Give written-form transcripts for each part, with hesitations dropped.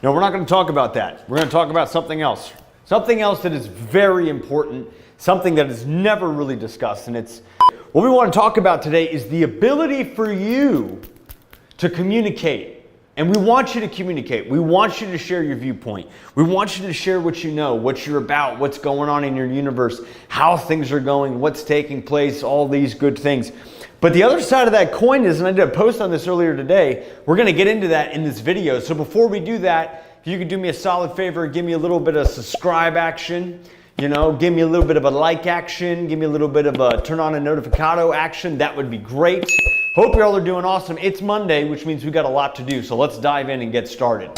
No, we're not going to talk about that. We're going to talk about something else. Something else that is very important, something that is never really discussed. And it's what we want to talk about today is the ability for you to communicate. And we want you to communicate. We want you to share your viewpoint. We want you to share what you know, what you're about, what's going on in your universe, how things are going, what's taking place, all these good things. But the other side of that coin is, and I did a post on this earlier today, we're going to get into that in this video. So before we do that, if you could do me a solid favor, give me a little bit of subscribe action, give me a little bit of a like action, give me a little bit of a turn on a notificado action, that would be great. Hope y'all are doing awesome. It's Monday, which means we got a lot to do, so let's dive in and get started.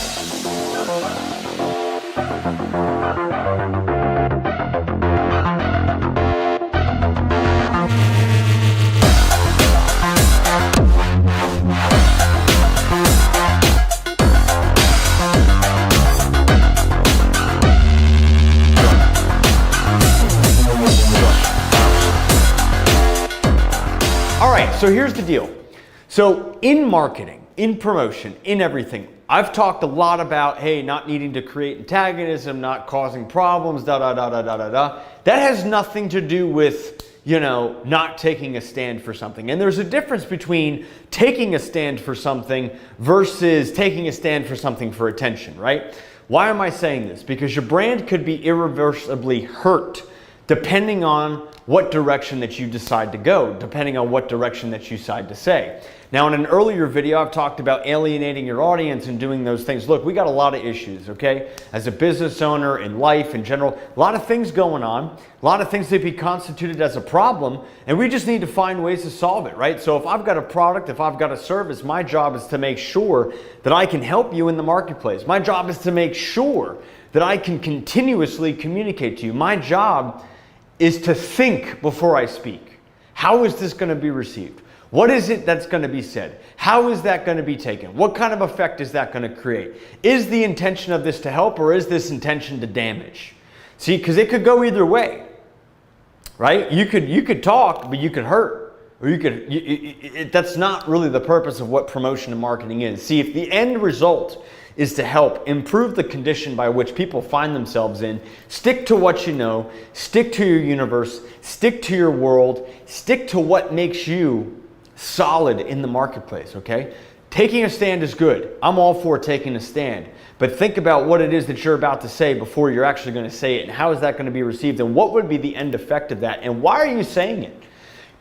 All right, so here's the deal. So in marketing, in promotion, in everything, I've talked a lot about, hey, not needing to create antagonism, not causing problems, That has nothing to do with, not taking a stand for something. And there's a difference between taking a stand for something versus taking a stand for something for attention, right? Why am I saying this? Because your brand could be irreversibly hurt depending on what direction that you decide to go, depending on what direction that you decide to say. Now, in an earlier video, I've talked about alienating your audience and doing those things. Look, we got a lot of issues, okay? As a business owner, in life, in general, a lot of things going on, a lot of things that be constituted as a problem, and we just need to find ways to solve it, right? So if I've got a product, if I've got a service, my job is to make sure that I can help you in the marketplace. My job is to make sure that I can continuously communicate to you. My job is to think before I speak. How is this going to be received? What is it that's going to be said? How is that going to be taken? What kind of effect is that going to create? Is the intention of this to help, or is this intention to damage? See, because it could go either way, right? You could talk, but you could hurt, or that's not really the purpose of what promotion and marketing is. See, if the end result is to help improve the condition by which people find themselves in, stick to what you know, stick to your universe, stick to your world, stick to what makes you solid in the marketplace, okay? Taking a stand is good. I'm all for taking a stand. But think about what it is that you're about to say before you're actually going to say it, and how is that going to be received, and what would be the end effect of that, and why are you saying it?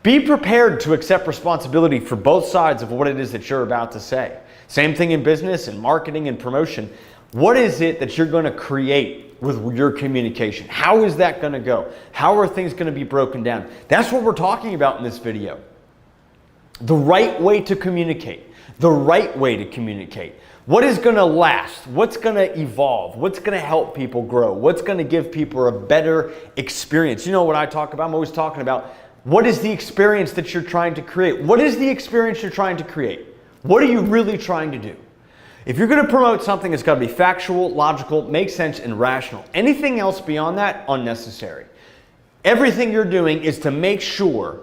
Be prepared to accept responsibility for both sides of what it is that you're about to say. Same thing in business and marketing and promotion. What is it that you're going to create with your communication? How is that going to go? How are things going to be broken down? That's what we're talking about in this video. The right way to communicate. The right way to communicate. What is going to last? What's going to evolve? What's going to help people grow? What's going to give people a better experience? You know what I talk about? I'm always talking about, what is the experience that you're trying to create? What is the experience you're trying to create? What are you really trying to do? If you're going to promote something, it's got to be factual, logical, make sense, and rational. Anything else beyond that, unnecessary. Everything you're doing is to make sure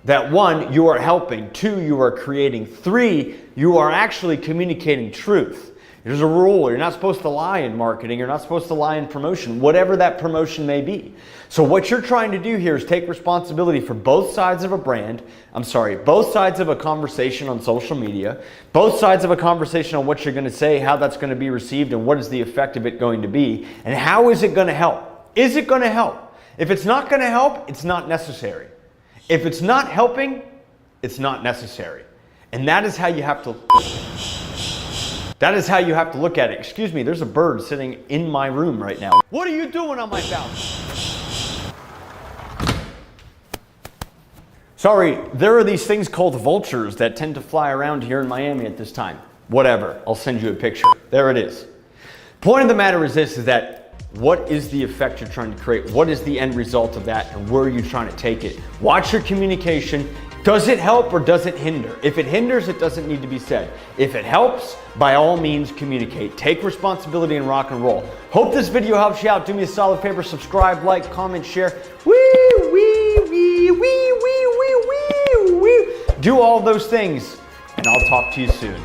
that 1, you are helping, 2, you are creating, 3, you are actually communicating truth. There's a rule. You're not supposed to lie in marketing. You're not supposed to lie in promotion, whatever that promotion may be. So what you're trying to do here is take responsibility for both sides of both sides of a conversation on social media, both sides of a conversation on what you're going to say, how that's going to be received, and what is the effect of it going to be, and how is it going to help? Is it going to help? If it's not going to help, it's not necessary. If it's not helping, it's not necessary. And that is how you have to look at it. Excuse me, there's a bird sitting in my room right now. What are you doing on my balcony? Sorry, there are these things called vultures that tend to fly around here in Miami at this time. Whatever, I'll send you a picture. There it is. Point of the matter is this, is that what is the effect you're trying to create? What is the end result of that, and where are you trying to take it? Watch your communication. Does it help or does it hinder? If it hinders, it doesn't need to be said. If it helps, by all means communicate. Take responsibility and rock and roll. Hope this video helps you out. Do me a solid favor, subscribe, like, comment, share. Do all those things, and I'll talk to you soon.